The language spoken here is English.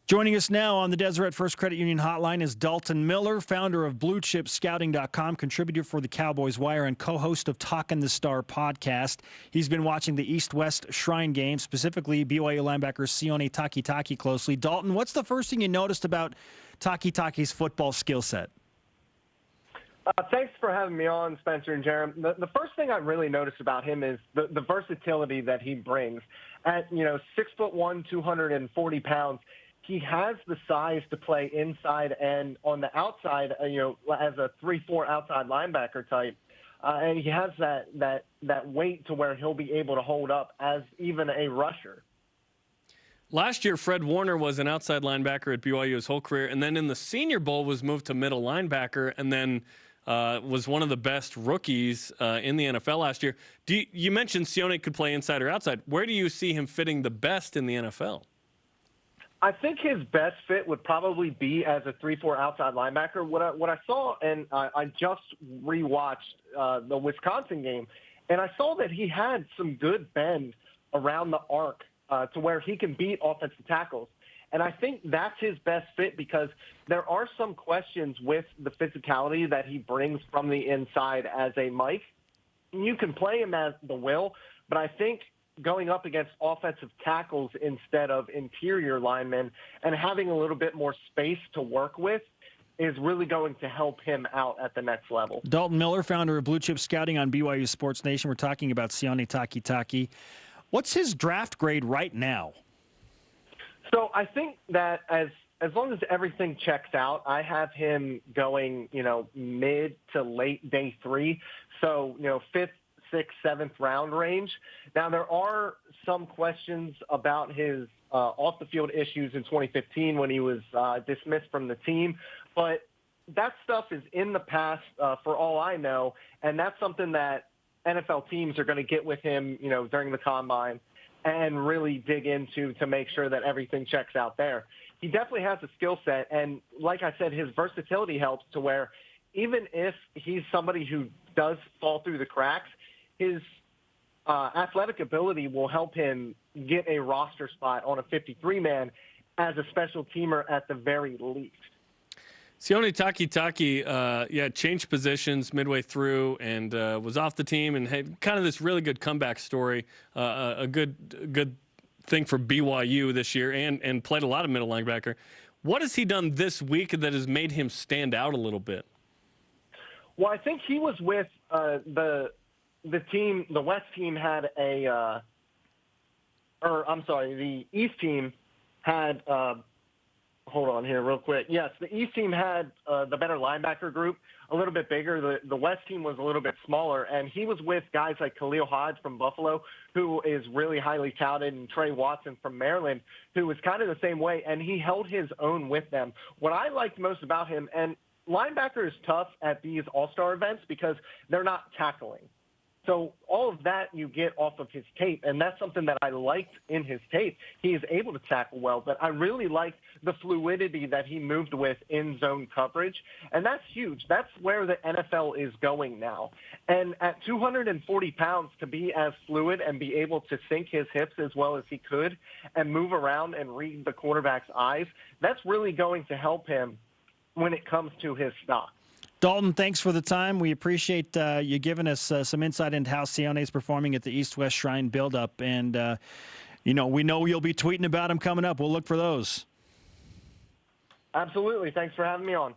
Joining us now on the Deseret First Credit Union Hotline is Dalton Miller, founder of BlueChipScouting.com, contributor for the Cowboys Wire, and co-host of Talkin' the Star podcast. He's been watching the East-West Shrine game, specifically BYU linebacker Sione Takitaki, closely. Dalton, what's the first thing you noticed about Takitaki's football skill set? Thanks for having me on, Spencer and Jerem. The first thing I really noticed about him is the versatility that he brings. At 6'1", 240 pounds, he has the size to play inside and on the outside, as a 3-4 outside linebacker type. And he has that weight to where he'll be able to hold up as even a rusher. Last year, Fred Warner was an outside linebacker at BYU his whole career, and then in the Senior Bowl was moved to middle linebacker, and then was one of the best rookies in the NFL last year. You mentioned Sione could play inside or outside. Where do you see him fitting the best in the NFL? I think his best fit would probably be as a 3-4 outside linebacker. What I saw, and I just rewatched the Wisconsin game, and I saw that he had some good bend around the arc to where he can beat offensive tackles. And I think that's his best fit because there are some questions with the physicality that he brings from the inside as a Mike. You can play him as the will, but I think going up against offensive tackles instead of interior linemen and having a little bit more space to work with is really going to help him out at the next level. Dalton Miller, founder of Blue Chip Scouting on BYU Sports Nation. We're talking about Sione Takitaki. What's his draft grade right now? So I think that as long as everything checks out, I have him going, mid to late day 3. So, 5th, 6th, 7th round range. Now, there are some questions about his off-the-field issues in 2015 when he was dismissed from the team. But that stuff is in the past for all I know, and that's something that NFL teams are going to get with him, during the combine and really dig into to make sure that everything checks out there. He definitely has a skill set, and like I said, his versatility helps to where even if he's somebody who does fall through the cracks, his athletic ability will help him get a roster spot on a 53-man as a special teamer at the very least. Sione Takitaki, changed positions midway through and was off the team and had kind of this really good comeback story, a good thing for BYU this year and played a lot of middle linebacker. What has he done this week that has made him stand out a little bit? Well, I think he was with the team, the West team had the East team had, hold on here real quick. Yes, the East team had the better linebacker group, a little bit bigger. The West team was a little bit smaller, and he was with guys like Khalil Hodge from Buffalo, who is really highly touted, and Trey Watson from Maryland, who was kind of the same way, and he held his own with them. What I liked most about him, and linebacker is tough at these all-star events because they're not tackling. So all of that you get off of his tape, and that's something that I liked in his tape. He is able to tackle well, but I really liked the fluidity that he moved with in zone coverage, and that's huge. That's where the NFL is going now. And at 240 pounds, to be as fluid and be able to sink his hips as well as he could and move around and read the quarterback's eyes, that's really going to help him when it comes to his stock. Dalton, thanks for the time. We appreciate you giving us some insight into how Sione is performing at the East-West Shrine build-up. And, we know you'll be tweeting about him coming up. We'll look for those. Absolutely. Thanks for having me on.